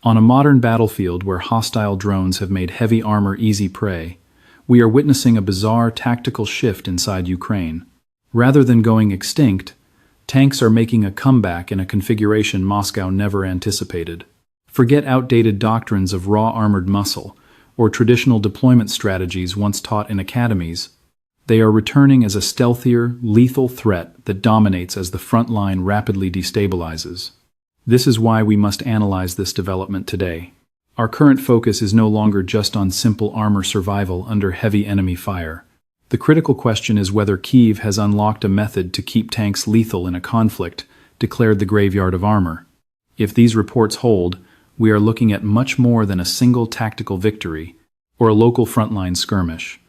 On a modern battlefield where hostile drones have made heavy armor easy prey, we are witnessing a bizarre tactical shift inside Ukraine. Rather than going extinct, tanks are making a comeback in a configuration Moscow never anticipated. Forget outdated doctrines of raw armored muscle or traditional deployment strategies once taught in academies. They are returning as a stealthier, lethal threat that dominates as the front line rapidly destabilizes. This is why we must analyze this development today. Our current focus is no longer just on simple armor survival under heavy enemy fire. The critical question is whether Kyiv has unlocked a method to keep tanks lethal in a conflict declared the graveyard of armor. If these reports hold, we are looking at much more than a single tactical victory or a local frontline skirmish.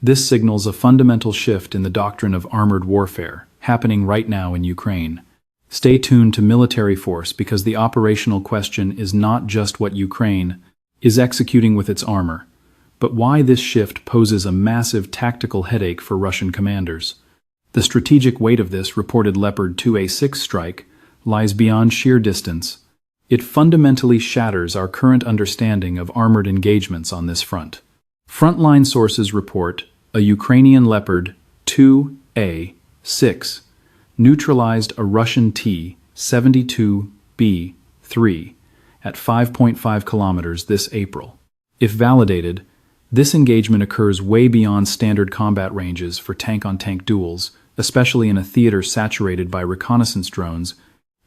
This signals a fundamental shift in the doctrine of armored warfare, happening right now in Ukraine. Stay tuned to Military Force because the operational question is not just what Ukraine is executing with its armor, but why this shift poses a massive tactical headache for Russian commanders. The strategic weight of this reported Leopard 2A6 strike lies beyond sheer distance. It fundamentally shatters our current understanding of armored engagements on this front. Frontline sources report a Ukrainian Leopard 2A6 neutralized a Russian T-72B3 at 5.5 kilometers this April. If validated, this engagement occurs way beyond standard combat ranges for tank-on-tank duels, especially in a theater saturated by reconnaissance drones,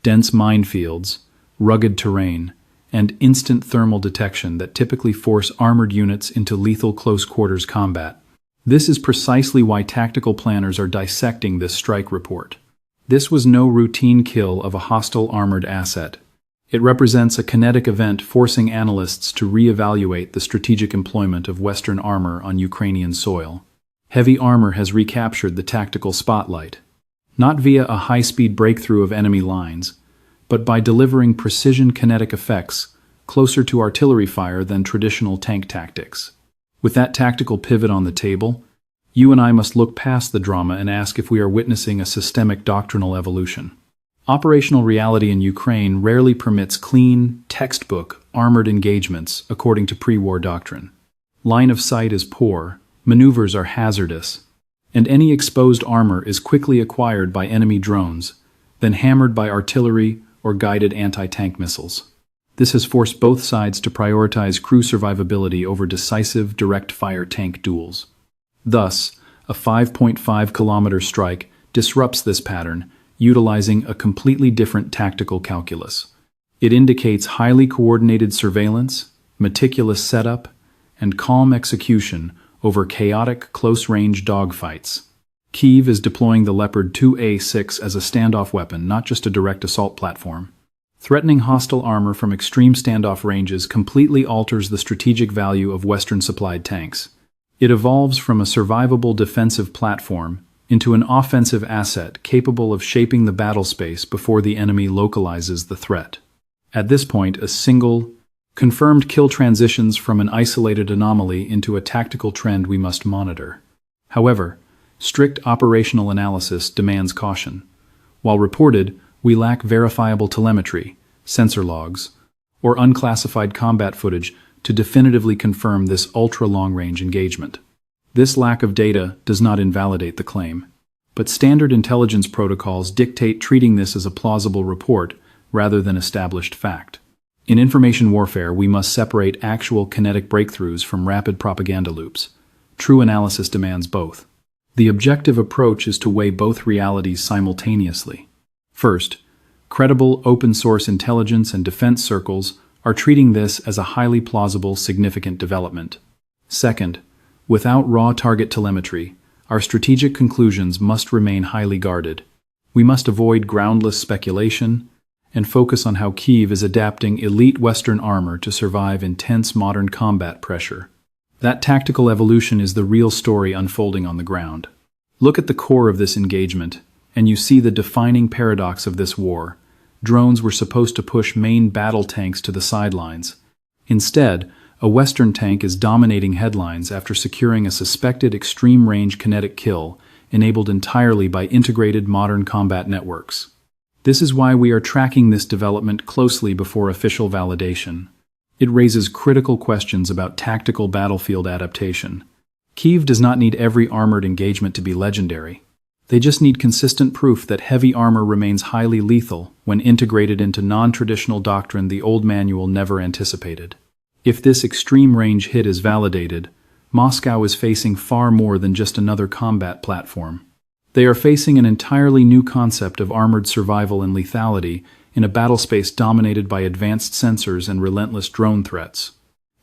dense minefields, rugged terrain, and instant thermal detection that typically force armored units into lethal close-quarters combat. This is precisely why tactical planners are dissecting this strike report. This was no routine kill of a hostile armored asset. It represents a kinetic event forcing analysts to reevaluate the strategic employment of Western armor on Ukrainian soil. Heavy armor has recaptured the tactical spotlight, not via a high-speed breakthrough of enemy lines, but by delivering precision kinetic effects closer to artillery fire than traditional tank tactics. With that tactical pivot on the table, you and I must look past the drama and ask if we are witnessing a systemic doctrinal evolution. Operational reality in Ukraine rarely permits clean, textbook, armored engagements according to pre-war doctrine. Line of sight is poor, maneuvers are hazardous, and any exposed armor is quickly acquired by enemy drones, then hammered by artillery or guided anti-tank missiles. This has forced both sides to prioritize crew survivability over decisive direct-fire tank duels. Thus, a 5.5-kilometer strike disrupts this pattern, utilizing a completely different tactical calculus. It indicates highly coordinated surveillance, meticulous setup, and calm execution over chaotic close-range dogfights. Kyiv is deploying the Leopard 2A6 as a standoff weapon, not just a direct assault platform. Threatening hostile armor from extreme standoff ranges completely alters the strategic value of Western-supplied tanks. It evolves from a survivable defensive platform into an offensive asset capable of shaping the battle space before the enemy localizes the threat. At this point, a single, confirmed kill transitions from an isolated anomaly into a tactical trend we must monitor. However, strict operational analysis demands caution. While reported, we lack verifiable telemetry, sensor logs, or unclassified combat footage to definitively confirm this ultra-long-range engagement. This lack of data does not invalidate the claim, but standard intelligence protocols dictate treating this as a plausible report rather than established fact. In information warfare, we must separate actual kinetic breakthroughs from rapid propaganda loops. True analysis demands both. The objective approach is to weigh both realities simultaneously. First, credible open-source intelligence and defense circles are treating this as a highly plausible, significant development. Second, without raw target telemetry, our strategic conclusions must remain highly guarded. We must avoid groundless speculation and focus on how Kyiv is adapting elite Western armor to survive intense modern combat pressure. That tactical evolution is the real story unfolding on the ground. Look at the core of this engagement, and you see the defining paradox of this war. Drones were supposed to push main battle tanks to the sidelines. Instead, a Western tank is dominating headlines after securing a suspected extreme-range kinetic kill, enabled entirely by integrated modern combat networks. This is why we are tracking this development closely before official validation. It raises critical questions about tactical battlefield adaptation. Kyiv does not need every armored engagement to be legendary. They just need consistent proof that heavy armor remains highly lethal when integrated into non-traditional doctrine the old manual never anticipated. If this extreme-range hit is validated, Moscow is facing far more than just another combat platform. They are facing an entirely new concept of armored survival and lethality in a battlespace dominated by advanced sensors and relentless drone threats.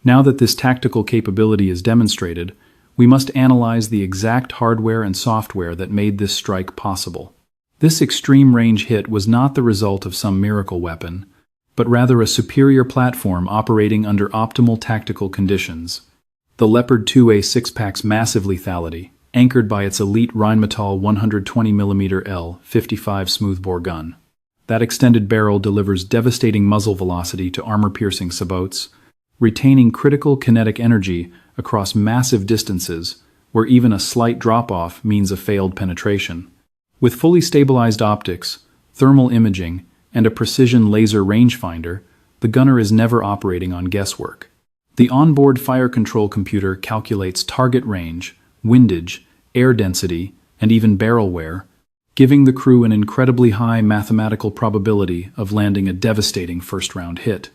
Now that this tactical capability is demonstrated, we must analyze the exact hardware and software that made this strike possible. This extreme-range hit was not the result of some miracle weapon, but rather a superior platform operating under optimal tactical conditions. The Leopard 2A 6-pack's massive lethality, anchored by its elite Rheinmetall 120mm L55 smoothbore gun. That extended barrel delivers devastating muzzle velocity to armor-piercing sabots, retaining critical kinetic energy across massive distances where even a slight drop-off means a failed penetration. With fully stabilized optics, thermal imaging, and a precision laser rangefinder, the gunner is never operating on guesswork. The onboard fire control computer calculates target range, windage, air density, and even barrel wear, giving the crew an incredibly high mathematical probability of landing a devastating first-round hit.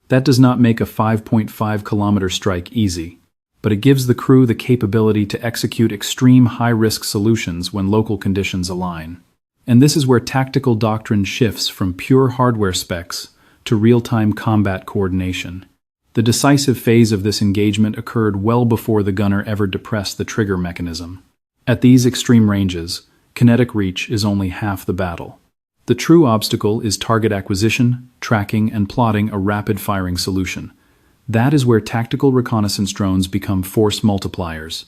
That does not make a 5.5-kilometer strike easy, but it gives the crew the capability to execute extreme high-risk solutions when local conditions align. And this is where tactical doctrine shifts from pure hardware specs to real-time combat coordination. The decisive phase of this engagement occurred well before the gunner ever depressed the trigger mechanism. At these extreme ranges, kinetic reach is only half the battle. The true obstacle is target acquisition, tracking, and plotting a rapid-firing solution. That is where tactical reconnaissance drones become force multipliers.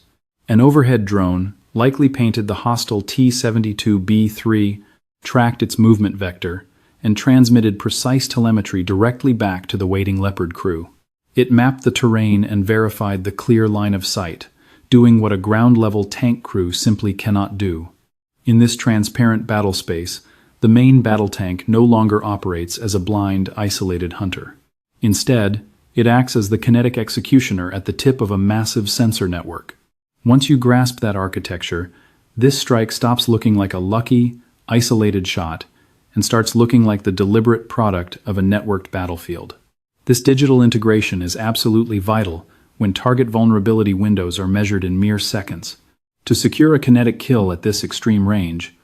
An overhead drone, likely painted the hostile T-72B3, tracked its movement vector and transmitted precise telemetry directly back to the waiting Leopard crew. It mapped the terrain and verified the clear line of sight, doing what a ground-level tank crew simply cannot do. In this transparent battle space, the main battle tank no longer operates as a blind, isolated hunter. Instead, it acts as the kinetic executioner at the tip of a massive sensor network. Once you grasp that architecture, this strike stops looking like a lucky, isolated shot and starts looking like the deliberate product of a networked battlefield. This digital integration is absolutely vital when target vulnerability windows are measured in mere seconds. To secure a kinetic kill at this extreme range,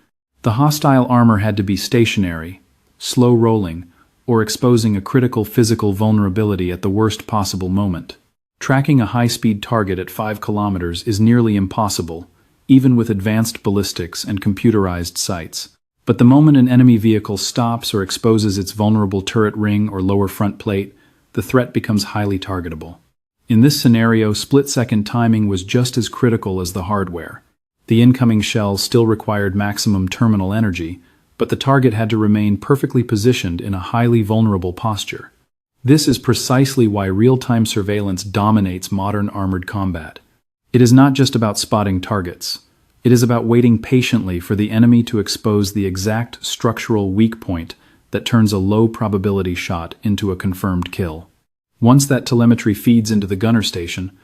the hostile armor had to be stationary, slow-rolling, or exposing a critical physical vulnerability at the worst possible moment. Tracking a high-speed target at 5 kilometers is nearly impossible, even with advanced ballistics and computerized sights. But the moment an enemy vehicle stops or exposes its vulnerable turret ring or lower front plate, the threat becomes highly targetable. In this scenario, split-second timing was just as critical as the hardware. The incoming shell still required maximum terminal energy, but the target had to remain perfectly positioned in a highly vulnerable posture. This is precisely why real-time surveillance dominates modern armored combat. It is not just about spotting targets. It is about waiting patiently for the enemy to expose the exact structural weak point that turns a low-probability shot into a confirmed kill. Once that telemetry feeds into the gunner station,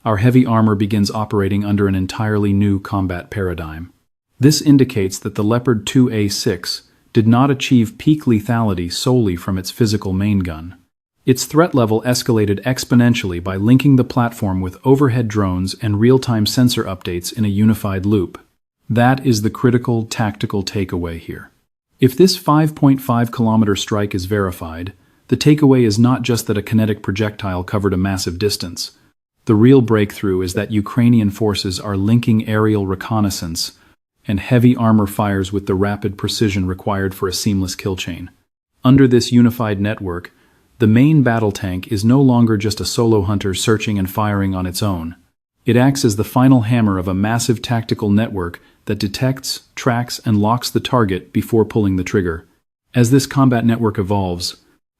our heavy armor begins operating under an entirely new combat paradigm. This indicates that the Leopard 2A6 did not achieve peak lethality solely from its physical main gun. Its threat level escalated exponentially by linking the platform with overhead drones and real-time sensor updates in a unified loop. That is the critical tactical takeaway here. If this 5.5-kilometer strike is verified, the takeaway is not just that a kinetic projectile covered a massive distance. The real breakthrough is that Ukrainian forces are linking aerial reconnaissance and heavy armor fires with the rapid precision required for a seamless kill chain. Under this unified network, the main battle tank is no longer just a solo hunter searching and firing on its own. It acts as the final hammer of a massive tactical network that detects, tracks, and locks the target before pulling the trigger. As this combat network evolves,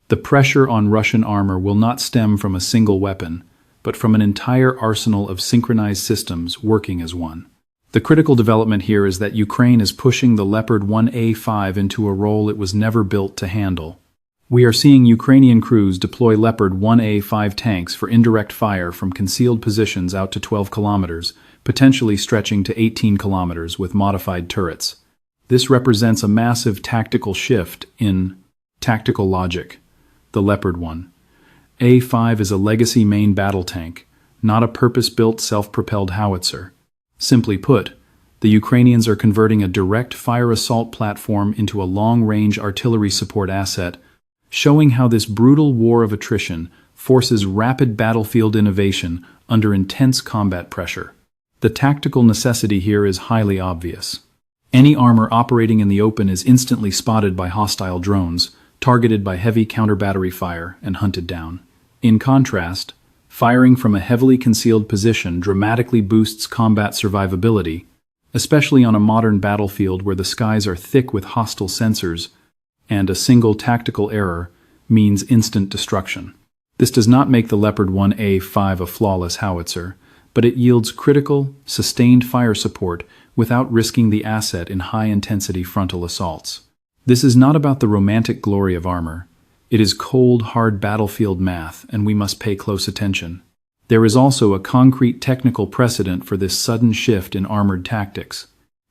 the pressure on Russian armor will not stem from a single weapon, but from an entire arsenal of synchronized systems working as one. The critical development here is that Ukraine is pushing the Leopard 1A5 into a role it was never built to handle. We are seeing Ukrainian crews deploy Leopard 1A5 tanks for indirect fire from concealed positions out to 12 kilometers, potentially stretching to 18 kilometers with modified turrets. This represents a massive tactical shift in tactical logic. The Leopard 1A5 is a legacy main battle tank, not a purpose-built self-propelled howitzer. Simply put, the Ukrainians are converting a direct fire assault platform into a long-range artillery support asset, showing how this brutal war of attrition forces rapid battlefield innovation under intense combat pressure. The tactical necessity here is highly obvious. Any armor operating in the open is instantly spotted by hostile drones, targeted by heavy counter-battery fire, and hunted down. In contrast, firing from a heavily concealed position dramatically boosts combat survivability, especially on a modern battlefield where the skies are thick with hostile sensors, and a single tactical error means instant destruction. This does not make the Leopard 1A5 a flawless howitzer, but it yields critical, sustained fire support without risking the asset in high-intensity frontal assaults. This is not about the romantic glory of armor. It is cold, hard battlefield math, and we must pay close attention. There is also a concrete technical precedent for this sudden shift in armored tactics.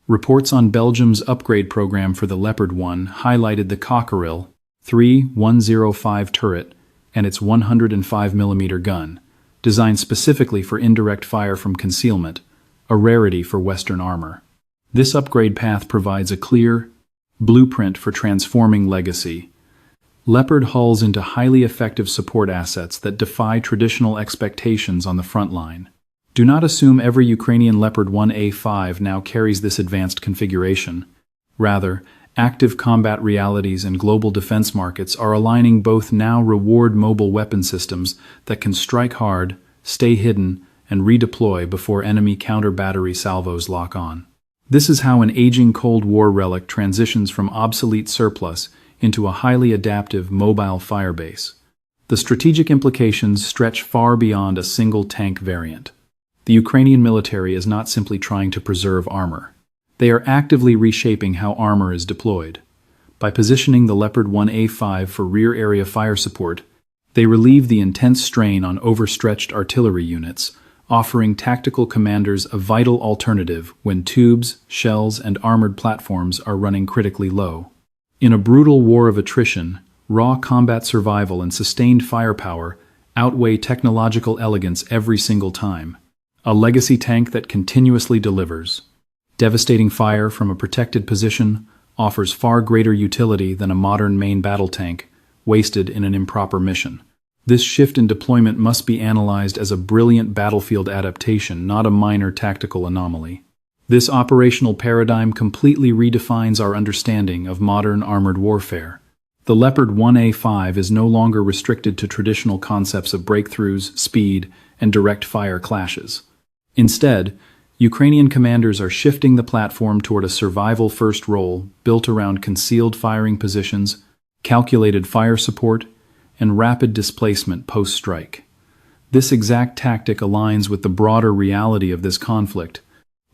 Reports on Belgium's upgrade program for the Leopard 1 highlighted the Cockerill 3105 turret and its 105mm gun, designed specifically for indirect fire from concealment, a rarity for Western armor. This upgrade path provides a clear blueprint for transforming legacy Leopard hulls into highly effective support assets that defy traditional expectations on the front line. Do not assume every Ukrainian Leopard 1A5 now carries this advanced configuration. Rather, active combat realities and global defense markets are aligning both now reward mobile weapon systems that can strike hard, stay hidden, and redeploy before enemy counter-battery salvos lock on. This is how an aging Cold War relic transitions from obsolete surplus into a highly adaptive mobile firebase. The strategic implications stretch far beyond a single tank variant. The Ukrainian military is not simply trying to preserve armor. They are actively reshaping how armor is deployed. By positioning the Leopard 1A5 for rear area fire support, they relieve the intense strain on overstretched artillery units, offering tactical commanders a vital alternative when tubes, shells, and armored platforms are running critically low. In a brutal war of attrition, raw combat survival and sustained firepower outweigh technological elegance every single time. A legacy tank that continuously delivers. Devastating fire from a protected position offers far greater utility than a modern main battle tank, wasted in an improper mission. This shift in deployment must be analyzed as a brilliant battlefield adaptation, not a minor tactical anomaly. This operational paradigm completely redefines our understanding of modern armored warfare. The Leopard 1A5 is no longer restricted to traditional concepts of breakthroughs, speed, and direct fire clashes. Instead, Ukrainian commanders are shifting the platform toward a survival-first role built around concealed firing positions, calculated fire support, and rapid displacement post-strike. This exact tactic aligns with the broader reality of this conflict,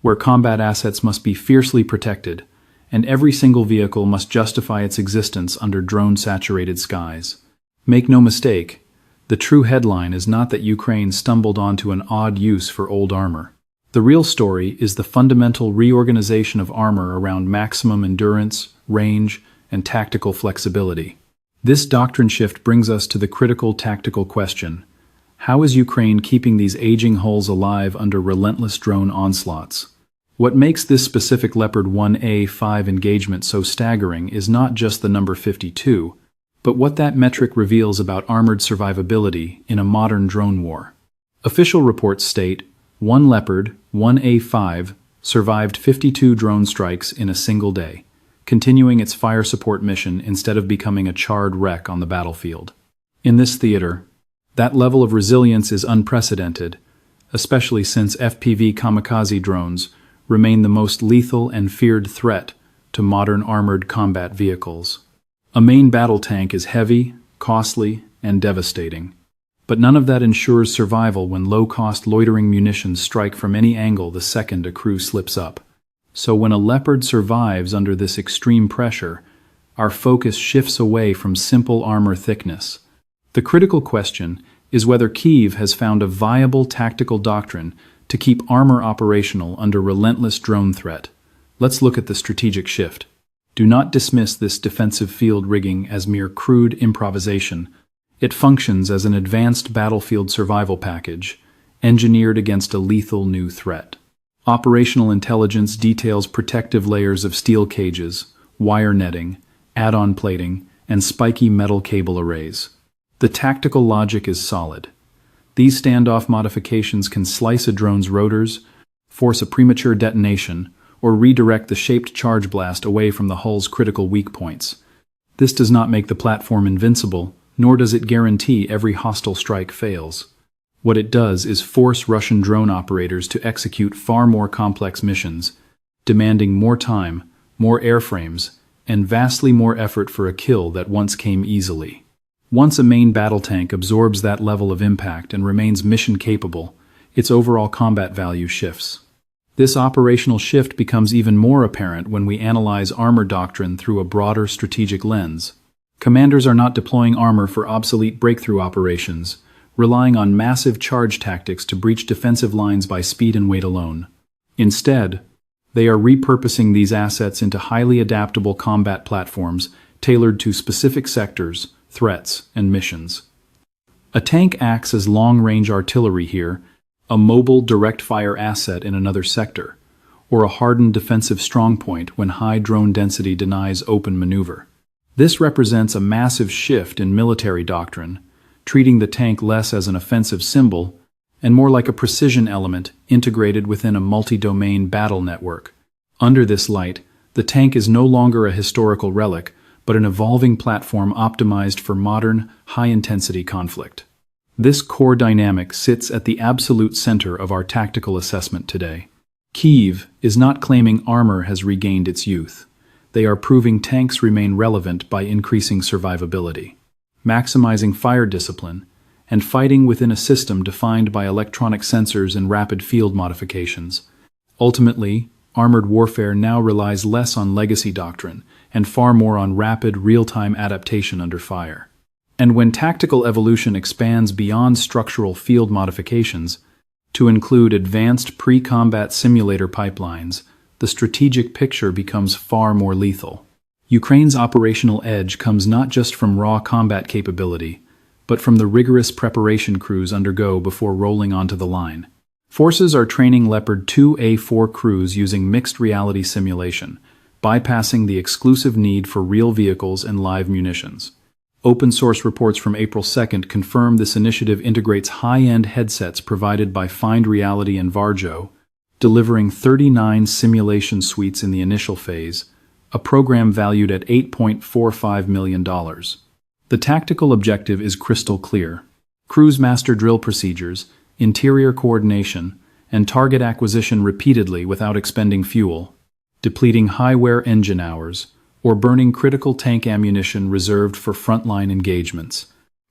where combat assets must be fiercely protected, and every single vehicle must justify its existence under drone-saturated skies. Make no mistake, the true headline is not that Ukraine stumbled onto an odd use for old armor. The real story is the fundamental reorganization of armor around maximum endurance, range, and tactical flexibility. This doctrine shift brings us to the critical tactical question: how is Ukraine keeping these aging hulls alive under relentless drone onslaughts? What makes this specific Leopard 1A5 engagement so staggering is not just the number 52, but what that metric reveals about armored survivability in a modern drone war. Official reports state one Leopard 1A5 survived 52 drone strikes in a single day, continuing its fire support mission instead of becoming a charred wreck on the battlefield. In this theater, that level of resilience is unprecedented, especially since FPV kamikaze drones remain the most lethal and feared threat to modern armored combat vehicles. A main battle tank is heavy, costly, and devastating, but none of that ensures survival when low-cost loitering munitions strike from any angle the second a crew slips up. So when a Leopard survives under this extreme pressure, our focus shifts away from simple armor thickness. The critical question is whether Kyiv has found a viable tactical doctrine to keep armor operational under relentless drone threat. Let's look at the strategic shift. Do not dismiss this defensive field rigging as mere crude improvisation. It functions as an advanced battlefield survival package, engineered against a lethal new threat. Operational intelligence details protective layers of steel cages, wire netting, add-on plating, and spiky metal cable arrays. The tactical logic is solid. These standoff modifications can slice a drone's rotors, force a premature detonation, or redirect the shaped charge blast away from the hull's critical weak points. This does not make the platform invincible, nor does it guarantee every hostile strike fails. What it does is force Russian drone operators to execute far more complex missions, demanding more time, more airframes, and vastly more effort for a kill that once came easily. Once a main battle tank absorbs that level of impact and remains mission-capable, its overall combat value shifts. This operational shift becomes even more apparent when we analyze armor doctrine through a broader strategic lens. Commanders are not deploying armor for obsolete breakthrough operations, relying on massive charge tactics to breach defensive lines by speed and weight alone. Instead, they are repurposing these assets into highly adaptable combat platforms tailored to specific sectors, threats, and missions. A tank acts as long-range artillery here, a mobile direct-fire asset in another sector, or a hardened defensive strongpoint when high drone density denies open maneuver. This represents a massive shift in military doctrine, treating the tank less as an offensive symbol and more like a precision element integrated within a multi-domain battle network. Under this light, the tank is no longer a historical relic, but an evolving platform optimized for modern, high-intensity conflict. This core dynamic sits at the absolute center of our tactical assessment today. Kyiv is not claiming armor has regained its youth. They are proving tanks remain relevant by increasing survivability, maximizing fire discipline, and fighting within a system defined by electronic sensors and rapid field modifications. Ultimately, armored warfare now relies less on legacy doctrine and far more on rapid, real-time adaptation under fire. And when tactical evolution expands beyond structural field modifications to include advanced pre-combat simulator pipelines, the strategic picture becomes far more lethal. Ukraine's operational edge comes not just from raw combat capability, but from the rigorous preparation crews undergo before rolling onto the line. Forces are training Leopard 2A4 crews using mixed reality simulation, bypassing the exclusive need for real vehicles and live munitions. Open-source reports from April 2nd confirm this initiative integrates high-end headsets provided by Find Reality and Varjo, delivering 39 simulation suites in the initial phase, a program valued at $8.45 million. The tactical objective is crystal clear. Crews master drill procedures, interior coordination, and target acquisition repeatedly without expending fuel, depleting high-wear engine hours, or burning critical tank ammunition reserved for frontline engagements.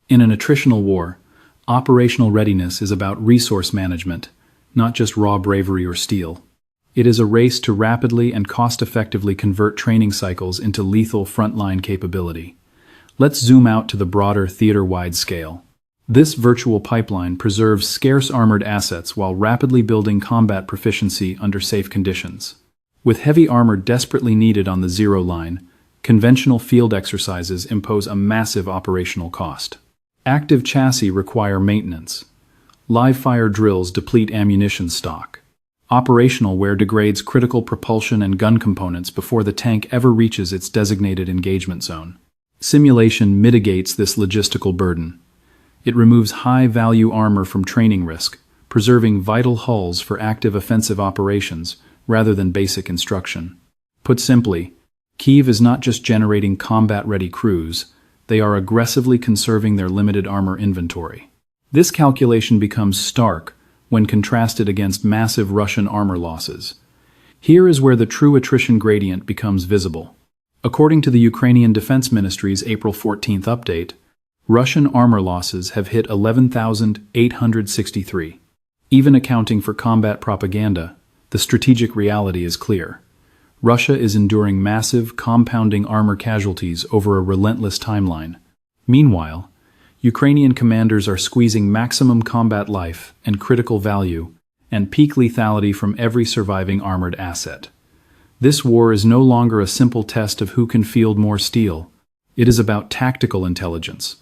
In an attritional war, operational readiness is about resource management, not just raw bravery or steel. It is a race to rapidly and cost-effectively convert training cycles into lethal frontline capability. Let's zoom out to the broader theater-wide scale. This virtual pipeline preserves scarce armored assets while rapidly building combat proficiency under safe conditions. With heavy armor desperately needed on the zero line, conventional field exercises impose a massive operational cost. Active chassis require maintenance. Live-fire drills deplete ammunition stock. Operational wear degrades critical propulsion and gun components before the tank ever reaches its designated engagement zone. Simulation mitigates this logistical burden. It removes high-value armor from training risk, preserving vital hulls for active offensive operations rather than basic instruction. Put simply, Kyiv is not just generating combat-ready crews, they are aggressively conserving their limited armor inventory. This calculation becomes stark when contrasted against massive Russian armor losses. Here is where the true attrition gradient becomes visible. According to the Ukrainian Defense Ministry's April 14th update, Russian armor losses have hit 11,863. Even accounting for combat propaganda, the strategic reality is clear. Russia is enduring massive, compounding armor casualties over a relentless timeline. Meanwhile, Ukrainian commanders are squeezing maximum combat life and critical value and peak lethality from every surviving armored asset. This war is no longer a simple test of who can field more steel. It is about tactical intelligence.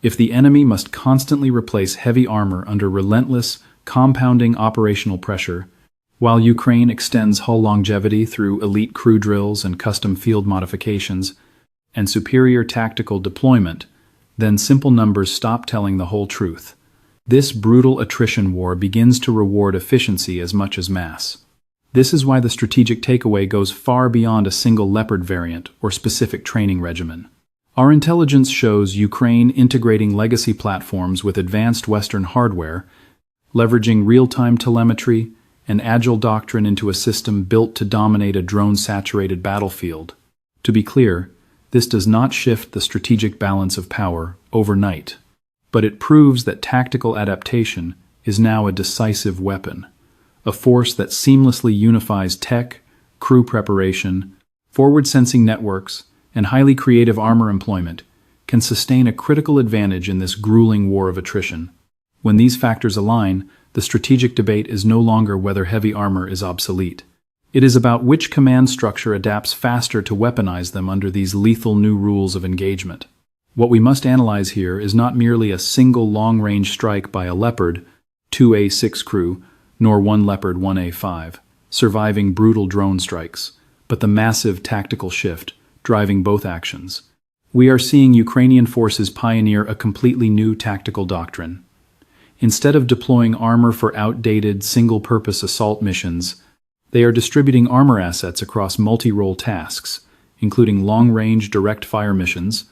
If the enemy must constantly replace heavy armor under relentless, compounding operational pressure, while Ukraine extends hull longevity through elite crew drills and custom field modifications and superior tactical deployment, then simple numbers stop telling the whole truth. This brutal attrition war begins to reward efficiency as much as mass. This is why the strategic takeaway goes far beyond a single Leopard variant or specific training regimen. Our intelligence shows Ukraine integrating legacy platforms with advanced Western hardware, leveraging real-time telemetry and agile doctrine into a system built to dominate a drone-saturated battlefield. To be clear, this does not shift the strategic balance of power overnight, but it proves that tactical adaptation is now a decisive weapon, a force that seamlessly unifies tech, crew preparation, forward-sensing networks, and highly creative armor employment, can sustain a critical advantage in this grueling war of attrition. When these factors align, the strategic debate is no longer whether heavy armor is obsolete. It is about which command structure adapts faster to weaponize them under these lethal new rules of engagement. What we must analyze here is not merely a single long-range strike by a Leopard 2A6 crew, nor one Leopard 1A5, surviving brutal drone strikes, but the massive tactical shift driving both actions. We are seeing Ukrainian forces pioneer a completely new tactical doctrine. Instead of deploying armor for outdated, single-purpose assault missions, they are distributing armor assets across multi-role tasks, including long-range direct-fire missions,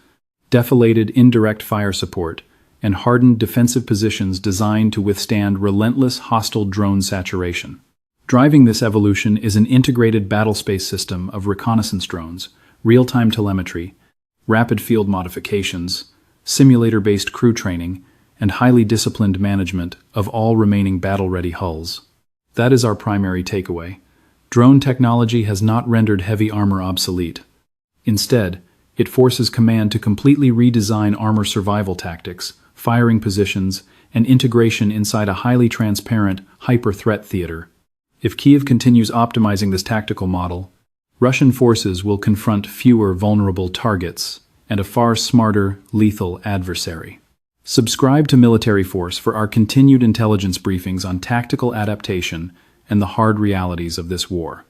defilated indirect fire support, and hardened defensive positions designed to withstand relentless hostile drone saturation. Driving this evolution is an integrated battlespace system of reconnaissance drones, real-time telemetry, rapid field modifications, simulator-based crew training, and highly disciplined management of all remaining battle-ready hulls. That is our primary takeaway. Drone technology has not rendered heavy armor obsolete. Instead, it forces command to completely redesign armor survival tactics, firing positions, and integration inside a highly transparent, hyper-threat theater. If Kyiv continues optimizing this tactical model, Russian forces will confront fewer vulnerable targets and a far smarter, lethal adversary. Subscribe to Military Force for our continued intelligence briefings on tactical adaptation and the hard realities of this war.